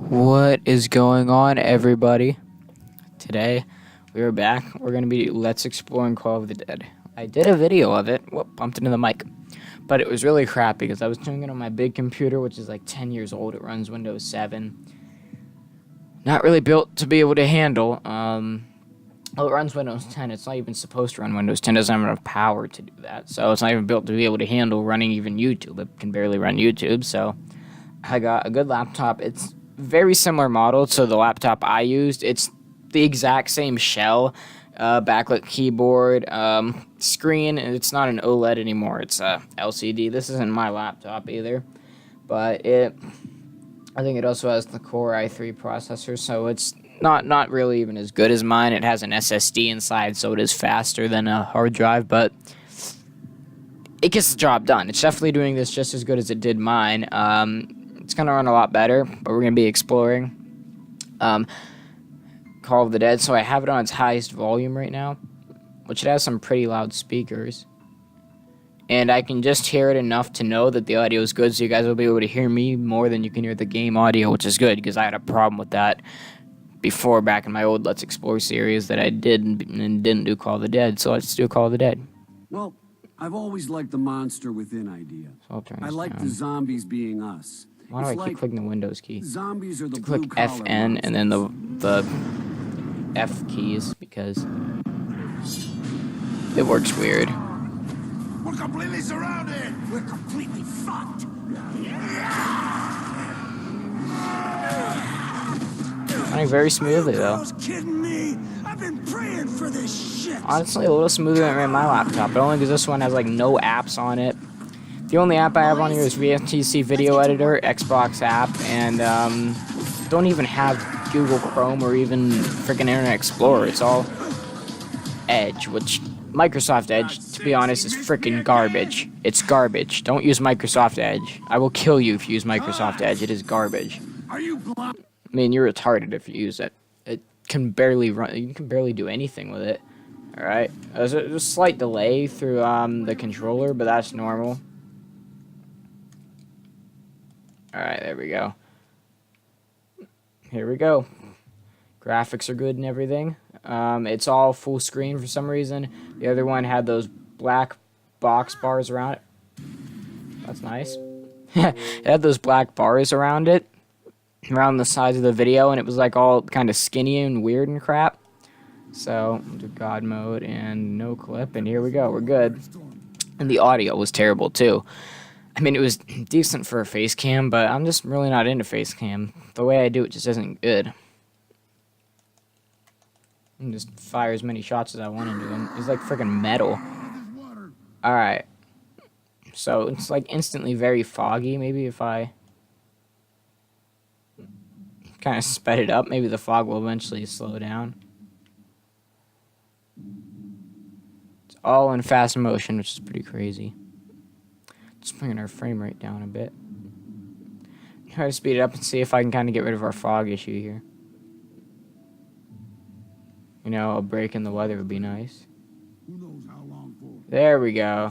What is going on, everybody? Today, we are back. We're going to be Let's Exploring Call of the Dead. I did a video of it. Whoop, bumped into the mic. But it was really crap because I was doing it on my big computer, which is like 10 years old. It runs Windows 7. Not really built to be able to handle. Well, it runs Windows 10. It's not even supposed to run Windows 10. It doesn't have enough power to do that. So it's not even built to be able to handle running even YouTube. It can barely run YouTube. So I got a good laptop. It's very similar model to the laptop I used. It's the exact same shell, backlit keyboard, screen. It's not an OLED anymore. It's a LCD. This isn't my laptop either, but I think it also has the Core i3 processor, so it's not really even as good as mine. It has an SSD inside, so it is faster than a hard drive, but it gets the job done. It's definitely doing this just as good as it did mine. It's going to run a lot better, but we're going to be exploring Call of the Dead. So I have it on its highest volume right now, which it has some pretty loud speakers. And I can just hear it enough to know that the audio is good, so you guys will be able to hear me more than you can hear the game audio, which is good, because I had a problem with that before back in my old Let's Explore series that I did and didn't do Call of the Dead. So let's do Call of the Dead. Well, I've always liked the monster within idea. So I like the zombies being us. Why do I keep clicking the Windows key? Zombies are the click FN and then the F keys because it works weird. We're completely surrounded! We're completely fucked. Running very smoothly though. Kidding me? I've been praying for this shit. Honestly, a little smoother than my laptop, but only because this one has like no apps on it. The only app I have on here is VTC Video Editor, Xbox app, and don't even have Google Chrome or even freaking Internet Explorer. It's all Edge, which Microsoft Edge, to be honest, is freaking garbage. It's garbage. Don't use Microsoft Edge. I will kill you if you use Microsoft Edge. It is garbage. Are you blind? I mean, you're retarded if you use it. It can barely run. You can barely do anything with it. All right. There's a slight delay through the controller, but that's normal. Alright, there we go. Here we go. Graphics are good and everything. It's all full screen for some reason. The other one had those black box bars around it. That's nice. It had those black bars around it. Around the sides of the video, and it was like all kind of skinny and weird and crap. So, do God mode and no clip, and here we go. We're good. And the audio was terrible too. I mean, it was decent for a face cam, but I'm just really not into face cam. The way I do it just isn't good. I can just fire as many shots as I want into him. He's like freaking metal. Alright. So, it's like instantly very foggy. Maybe if I kind of sped it up, maybe the fog will eventually slow down. It's all in fast motion, which is pretty crazy. Just bringing our frame rate down a bit. Try to speed it up and see if I can kind of get rid of our fog issue here. You know, a break in the weather would be nice. There we go.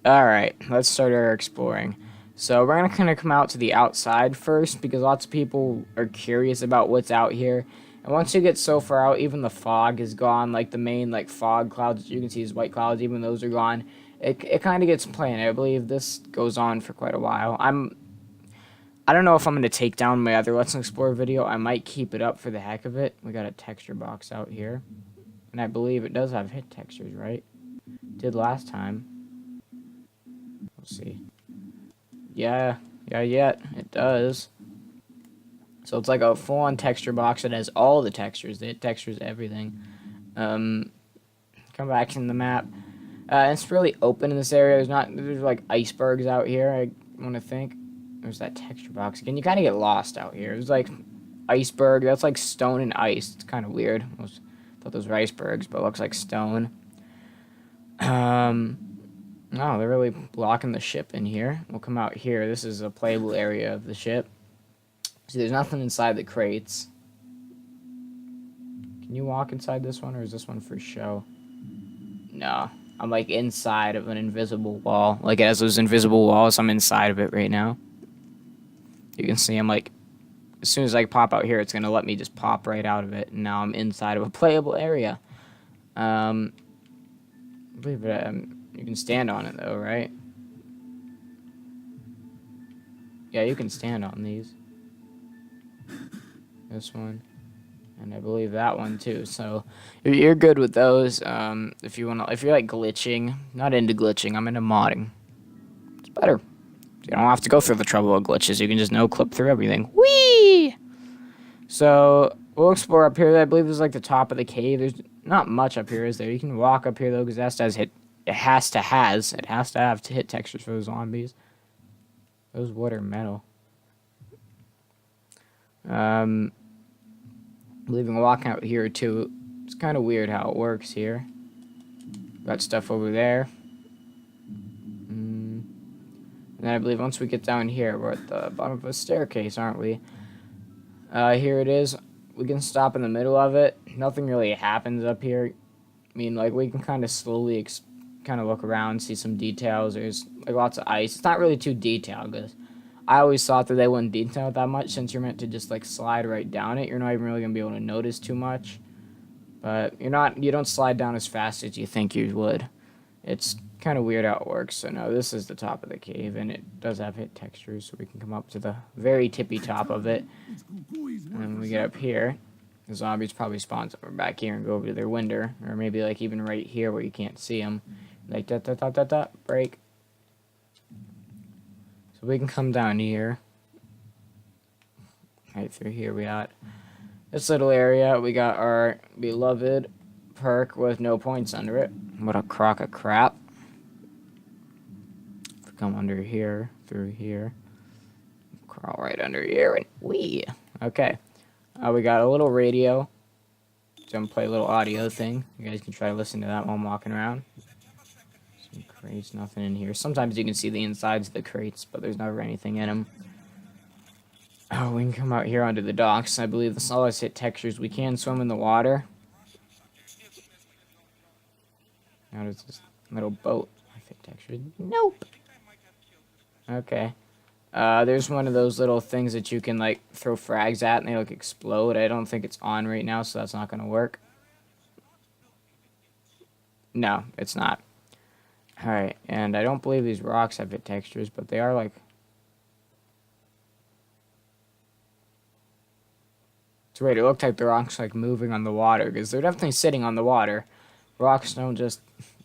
Alright, let's start our exploring. So we're going to kind of come out to the outside first because lots of people are curious about what's out here. And once you get so far out, even the fog is gone. Like the main like fog clouds that you can see is white clouds, even those are gone. It kind of gets plain. I believe this goes on for quite a while. I don't know if I'm going to take down my other Let's Explore video. I might keep it up for the heck of it. We got a texture box out here. And I believe it does have hit textures, right? Did last time. We'll see. Yeah, it does. So it's like a full-on texture box that has all the textures. It textures everything. Come back in the map. It's really open in this area. There's like icebergs out here, I want to think. There's that texture box again. You kind of get lost out here. There's like iceberg. That's like stone and ice. It's kind of weird. I thought those were icebergs, but it looks like stone. No, they're really blocking the ship in here. We'll come out here. This is a playable area of the ship. See, there's nothing inside the crates. Can you walk inside this one, or is this one for show? No. I'm like inside of an invisible wall. Like it has those invisible walls. I'm inside of it right now. You can see I'm like as soon as I pop out here, it's going to let me just pop right out of it. And now I'm inside of a playable area. I believe you can stand on it, though, right? Yeah, you can stand on these. This one. And I believe that one, too. So, you're good with those. If you're like glitching. Not into glitching. I'm into modding. It's better. You don't have to go through the trouble of glitches. You can just no-clip through everything. Whee! So, we'll explore up here. I believe this is like the top of the cave. There's not much up here, is there? You can walk up here, though, because it has to have to hit textures for the zombies. Those wood or metal. I believe in walking out here, too. It's kind of weird how it works here. Got stuff over there. And then I believe once we get down here, we're at the bottom of a staircase, aren't we? Here it is. We can stop in the middle of it. Nothing really happens up here. I mean, like, we can kind of slowly kind of look around, see some details. There's, like, lots of ice. It's not really too detailed, because I always thought that they wouldn't detail it that much, since you're meant to just, like, slide right down it. You're not even really going to be able to notice too much. But you don't slide down as fast as you think you would. It's kind of weird how it works. So no, this is the top of the cave, and it does have hit textures, so we can come up to the very tippy top of it. And when we get up here, the zombies probably spawn somewhere back here and go over to their window, or maybe like even right here where you can't see them. Like break. So we can come down here. Right through here we got this little area. We got our beloved perk with no points under it. What a crock of crap. If we come under here, through here, crawl right under here, and wee. Okay. We got a little radio. So I'm gonna play a little audio thing. You guys can try to listen to that while I'm walking around. Some crates, nothing in here. Sometimes you can see the insides of the crates, but there's never anything in them. Oh, we can come out here onto the docks. I believe this all has hit textures. We can swim in the water. How does this little boat fit textures? Nope. Okay. There's one of those little things that you can, like, throw frags at and they, like, explode. I don't think it's on right now, so that's not going to work. No, it's not. Alright, and I don't believe these rocks have hit textures, but they are, like... It's weird, it looked like the rocks, like, moving on the water, because they're definitely sitting on the water. Rocks don't just...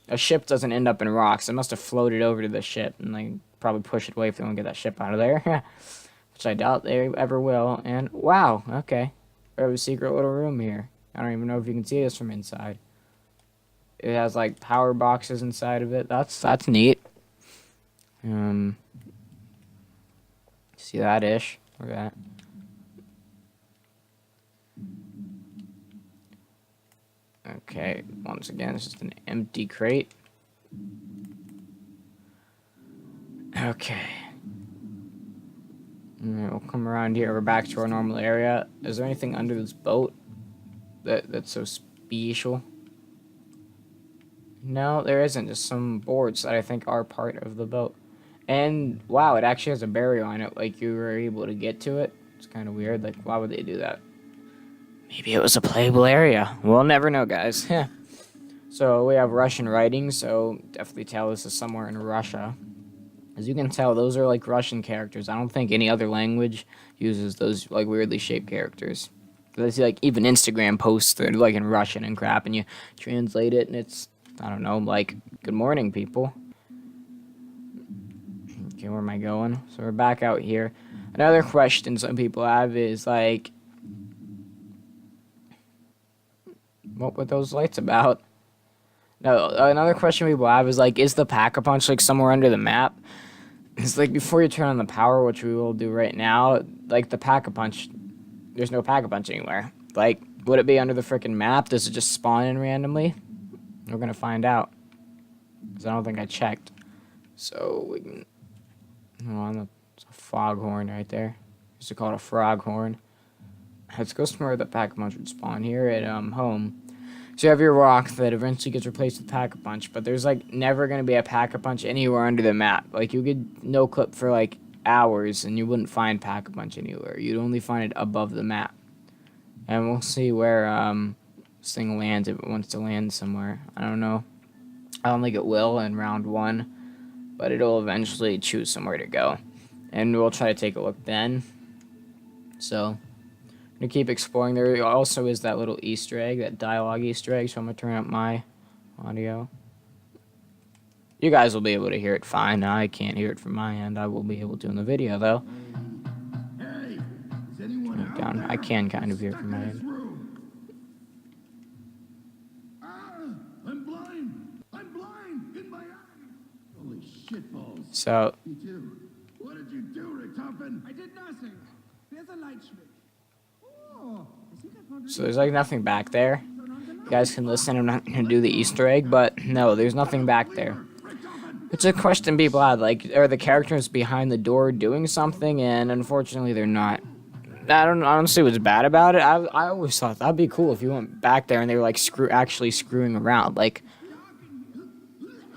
A ship doesn't end up in rocks. It must have floated over to the ship and, like, probably push it away if they want to get that ship out of there. Which I doubt they ever will. And, wow, okay. We have a secret little room here. I don't even know if you can see this from inside. It has, like, power boxes inside of it. That's neat. See that ish? Look at that. Okay, once again, it's just an empty crate. Okay. Alright, we'll come around here. We're back to our normal area. Is there anything under this boat that's so special? No, there isn't. Just some boards that I think are part of the boat. And, wow, it actually has a barrier on it. Like, you were able to get to it. It's kind of weird. Like, why would they do that? Maybe it was a playable area. We'll never know, guys. So we have Russian writing, so definitely tell this is somewhere in Russia. As you can tell, those are like Russian characters. I don't think any other language uses those like weirdly shaped characters. I see like even Instagram posts that are like in Russian and crap, and you translate it, and it's, I don't know, like, good morning, people. Okay, where am I going? So we're back out here. Another question some people have is like, what were those lights about? No, another question people have is like, is the Pack-a-Punch like somewhere under the map? It's like before you turn on the power, which we will do right now, like the Pack-a-Punch, there's no Pack-a-Punch anywhere. Like, would it be under the frickin' map? Does it just spawn in randomly? We're gonna find out. Because I don't think I checked. So we can... Hold on, there's a foghorn right there. Used to call it a froghorn. Let's go somewhere that Pack-a-Punch would spawn here at home. So you have your rock that eventually gets replaced with Pack-a-Punch, but there's like never going to be a Pack-a-Punch anywhere under the map. Like you could no-clip for like hours and you wouldn't find Pack-a-Punch anywhere. You'd only find it above the map. And we'll see where this thing lands if it wants to land somewhere. I don't know. I don't think it will in round 1, but it'll eventually choose somewhere to go. And we'll try to take a look then. So, I'm going to keep exploring. There also is that little Easter egg, that dialogue Easter egg, so I'm going to turn up my audio. You guys will be able to hear it fine. I can't hear it from my end. I will be able to in the video, though. Hey, is anyone out Down. there? I can kind of hear it from my end. I'm blind. I'm blind in my eye. Holy shitballs. So, Me too. What did you do, Richtofen? I did nothing. There's a light switch. Oh, I think I found so there's like nothing back there. You guys can listen. I'm not going to do the Easter egg, but no, there's nothing back there. It's a question people had, like, are the characters behind the door doing something? And unfortunately, they're not. I don't see what's bad about it. I always thought that'd be cool if you went back there and they were like actually screwing around, like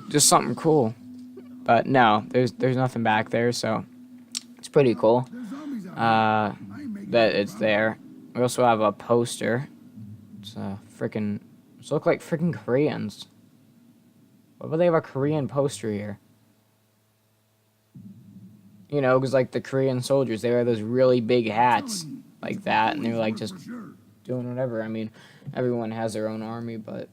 just something cool. But no, there's nothing back there, so it's pretty cool. That it's there. We also have a poster. It's a freaking. These look like freaking Koreans. Why would they have a Korean poster here? You know, because like the Korean soldiers, they wear those really big hats like that, and they're like just doing whatever. I mean, everyone has their own army, but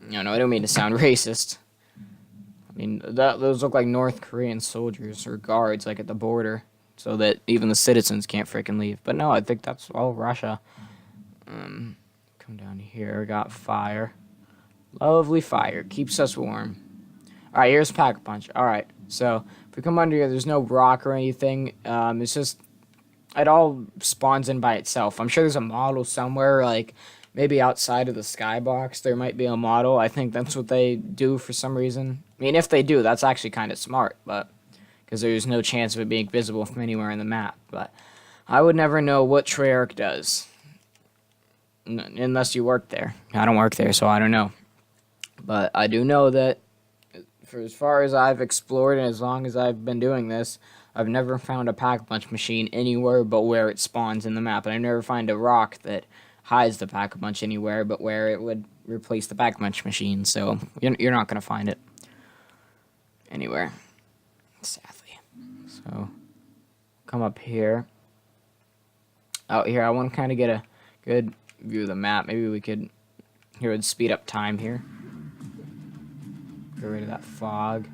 you know, I don't mean to sound racist. I mean, those look like North Korean soldiers or guards, like at the border, so that even the citizens can't freaking leave. But no, I think that's all Russia. Come down here. We got fire. Lovely fire. Keeps us warm. Alright, here's Pack-a-Punch. Alright, so if we come under here, there's no rock or anything. It's just, it all spawns in by itself. I'm sure there's a model somewhere, like maybe outside of the skybox, there might be a model. I think that's what they do for some reason. I mean, if they do, that's actually kind of smart, but because there's no chance of it being visible from anywhere in the map. But I would never know what Treyarch does unless you work there. I don't work there, so I don't know. But I do know that for as far as I've explored and as long as I've been doing this, I've never found a Pack-a-Punch machine anywhere but where it spawns in the map. And I never find a rock that hides the Pack-a-Punch anywhere but where it would replace the Pack-a-Punch machine. So you're not going to find it anywhere, sadly. So come up here. Out here, I want to kind of get a good view of the map. Maybe we could, here would speed up time here. Get rid of that fog.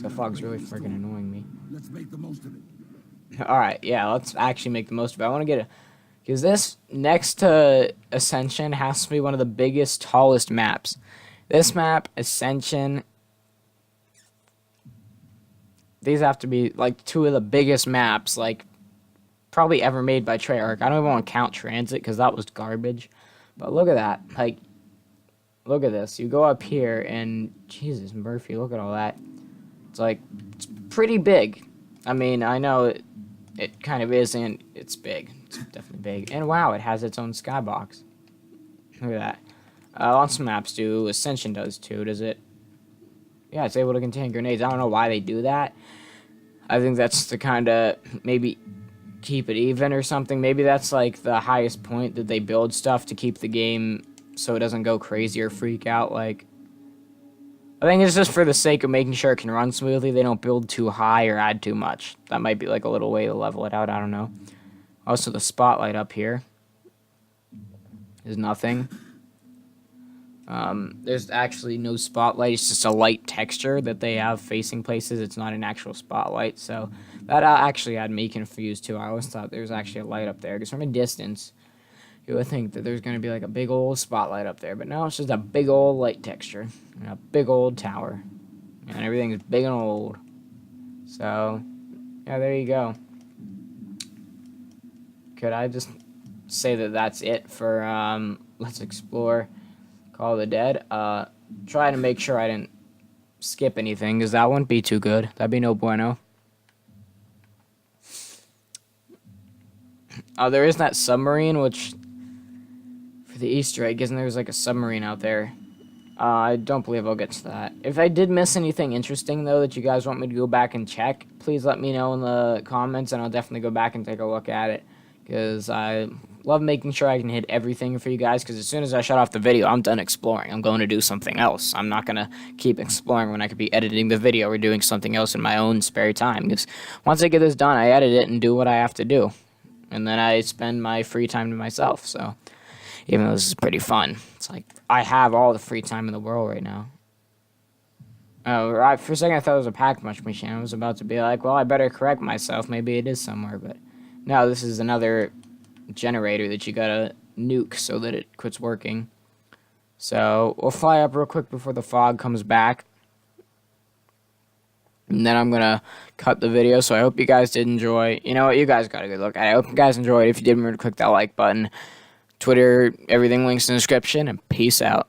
So fog's really freaking annoying me. Let's make the most of it. Alright, yeah, let's actually make the most of it. I want to get a... Because this, next to Ascension, has to be one of the biggest, tallest maps. This map, Ascension... These have to be, like, two of the biggest maps, like, probably ever made by Treyarch. I don't even want to count Transit, because that was garbage. But look at that. Like, look at this. You go up here, and... Jesus, Murphy, look at all that. It's like, it's pretty big. I mean, I know it kind of is, and it's big. It's definitely big. And wow, it has its own skybox. Look at that. Lots of maps do. Ascension does too, does it? Yeah, it's able to contain grenades. I don't know why they do that. I think that's to kind of maybe keep it even or something. Maybe that's like the highest point that they build stuff to keep the game so it doesn't go crazy or freak out. Like, I think it's just for the sake of making sure it can run smoothly. They don't build too high or add too much. That might be like a little way to level it out. I don't know. Also, the spotlight up here is nothing. There's actually no spotlight. It's just a light texture that they have facing places. It's not an actual spotlight. So that actually had me confused too. I always thought there was actually a light up there. Because from a distance, you would think that there's going to be like a big old spotlight up there. But no, it's just a big old light texture. And a big old tower. And everything is big and old. So, yeah, there you go. Could I just say that that's it for Let's Explore Call of the Dead? Try to make sure I didn't skip anything, because that wouldn't be too good. That'd be no bueno. There is that submarine, which... For the Easter egg, isn't there like a submarine out there? I don't believe I'll get to that. If I did miss anything interesting, though, that you guys want me to go back and check, please let me know in the comments, and I'll definitely go back and take a look at it. Because I love making sure I can hit everything for you guys, because as soon as I shut off the video, I'm done exploring. I'm going to do something else. I'm not going to keep exploring when I could be editing the video or doing something else in my own spare time. Because once I get this done, I edit it and do what I have to do. And then I spend my free time to myself, so... Even though this is pretty fun. It's like, I have all the free time in the world right now. For a second I thought it was a pack punch machine. I was about to be like, well, I better correct myself. Maybe it is somewhere, but... No, this is another generator that you gotta nuke so that it quits working. So, we'll fly up real quick before the fog comes back. And then I'm gonna cut the video, so I hope you guys did enjoy. You know what, you guys got a good look at it. I hope you guys enjoyed. If you did, remember to click that like button. Twitter, everything links in the description, and peace out.